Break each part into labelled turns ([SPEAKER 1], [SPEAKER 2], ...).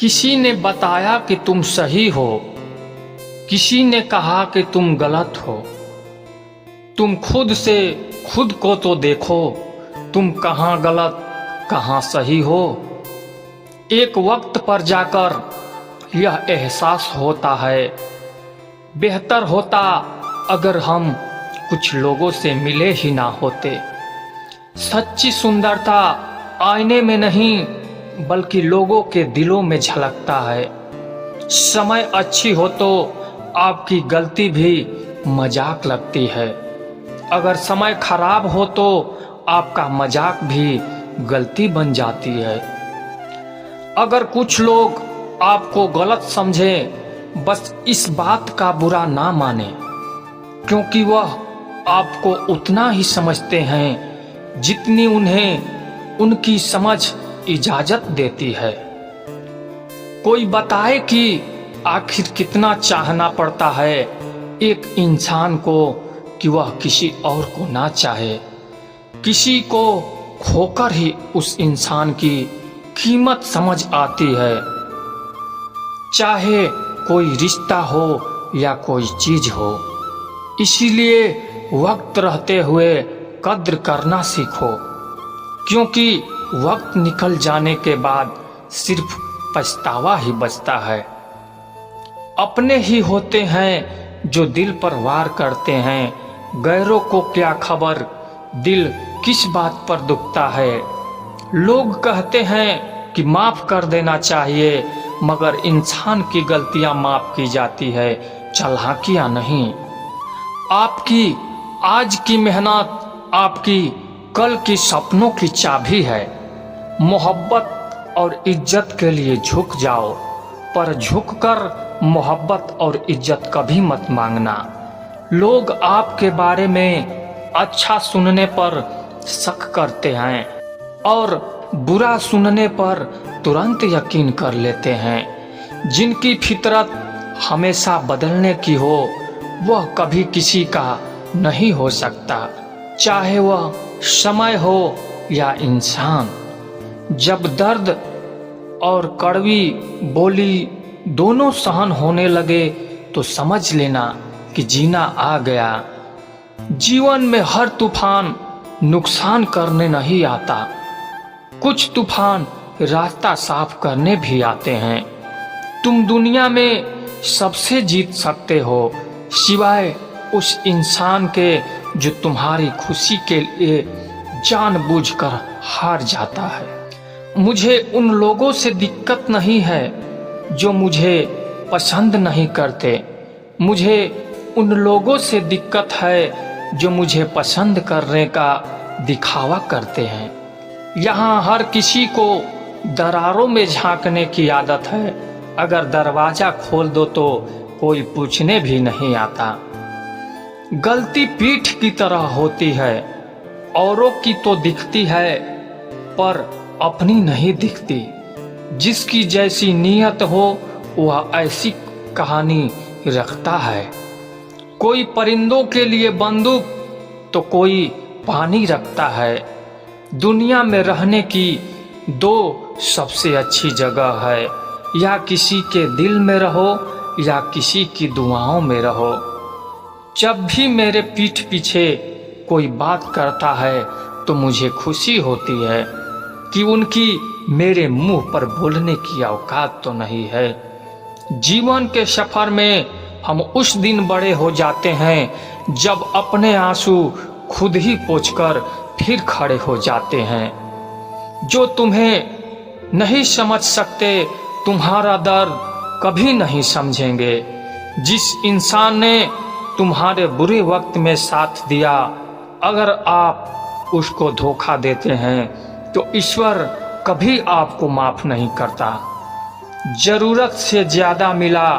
[SPEAKER 1] किसी ने बताया कि तुम सही हो, किसी ने कहा कि तुम गलत हो। तुम खुद से खुद को तो देखो, तुम कहाँ गलत कहाँ सही हो। एक वक्त पर जाकर यह एहसास होता है, बेहतर होता अगर हम कुछ लोगों से मिले ही ना होते। सच्ची सुंदरता आईने में नहीं बल्कि लोगों के दिलों में झलकता है। समय अच्छी हो तो आपकी गलती भी मजाक लगती है, अगर समय खराब हो तो आपका मजाक भी गलती बन जाती है। अगर कुछ लोग आपको गलत समझें, बस इस बात का बुरा ना माने, क्योंकि वह आपको उतना ही समझते हैं जितनी उन्हें उनकी समझ इजाजत देती है। कोई बताए कि आखिर कितना चाहना पड़ता है एक इंसान को कि वह किसी और को ना चाहे। किसी को खोकर ही उस इंसान की कीमत समझ आती है, चाहे कोई रिश्ता हो या कोई चीज हो। इसीलिए वक्त रहते हुए कद्र करना सीखो, क्योंकि वक्त निकल जाने के बाद सिर्फ पछतावा ही बचता है। अपने ही होते हैं जो दिल पर वार करते हैं, गैरों को क्या खबर दिल किस बात पर दुखता है। लोग कहते हैं कि माफ कर देना चाहिए, मगर इंसान की गलतियां माफ की जाती है, चालाकियां नहीं। आपकी आज की मेहनत आपकी कल की सपनों की चाबी है। मोहब्बत और इज्जत के लिए झुक जाओ, पर झुककर मोहब्बत और इज्जत कभी मत मांगना। लोग आपके बारे में अच्छा सुनने पर शक करते हैं और बुरा सुनने पर तुरंत यकीन कर लेते हैं। जिनकी फितरत हमेशा बदलने की हो, वह कभी किसी का नहीं हो सकता, चाहे वह समय हो या इंसान। जब दर्द और कड़वी बोली दोनों सहन होने लगे तो समझ लेना कि जीना आ गया। जीवन में हर तूफान नुकसान करने नहीं आता, कुछ तूफान रास्ता साफ करने भी आते हैं। तुम दुनिया में सबसे जीत सकते हो, सिवाय उस इंसान के जो तुम्हारी खुशी के लिए जानबूझकर हार जाता है। मुझे उन लोगों से दिक्कत नहीं है जो मुझे पसंद नहीं करते, मुझे उन लोगों से दिक्कत है जो मुझे पसंद करने का दिखावा करते हैं। यहाँ हर किसी को दरारों में झांकने की आदत है, अगर दरवाजा खोल दो तो कोई पूछने भी नहीं आता। गलती पीठ की तरह होती है, औरों की तो दिखती है पर अपनी नहीं दिखती। जिसकी जैसी नीयत हो वह ऐसी कहानी रखता है। कोई परिंदों के लिए बंदूक तो कोई पानी रखता है। दुनिया में रहने की दो सबसे अच्छी जगह है, या किसी के दिल में रहो या किसी की दुआओं में रहो। जब भी मेरे पीठ पीछे कोई बात करता है तो मुझे खुशी होती है कि उनकी मेरे मुंह पर बोलने की औकात तो नहीं है। जीवन के सफर में हम उस दिन बड़े हो जाते हैं जब अपने आंसू खुद ही पोंछकर फिर खड़े हो जाते हैं। जो तुम्हें नहीं समझ सकते तुम्हारा दर्द कभी नहीं समझेंगे। जिस इंसान ने तुम्हारे बुरे वक्त में साथ दिया, अगर आप उसको धोखा देते हैं तो ईश्वर कभी आपको माफ नहीं करता। जरूरत से ज्यादा मिला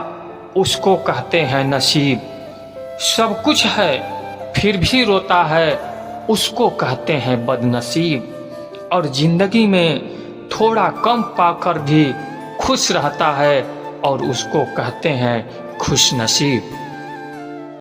[SPEAKER 1] उसको कहते हैं नसीब। सब कुछ है फिर भी रोता है उसको कहते हैं बदनसीब। और जिंदगी में थोड़ा कम पाकर भी खुश रहता है और उसको कहते हैं खुश नसीब।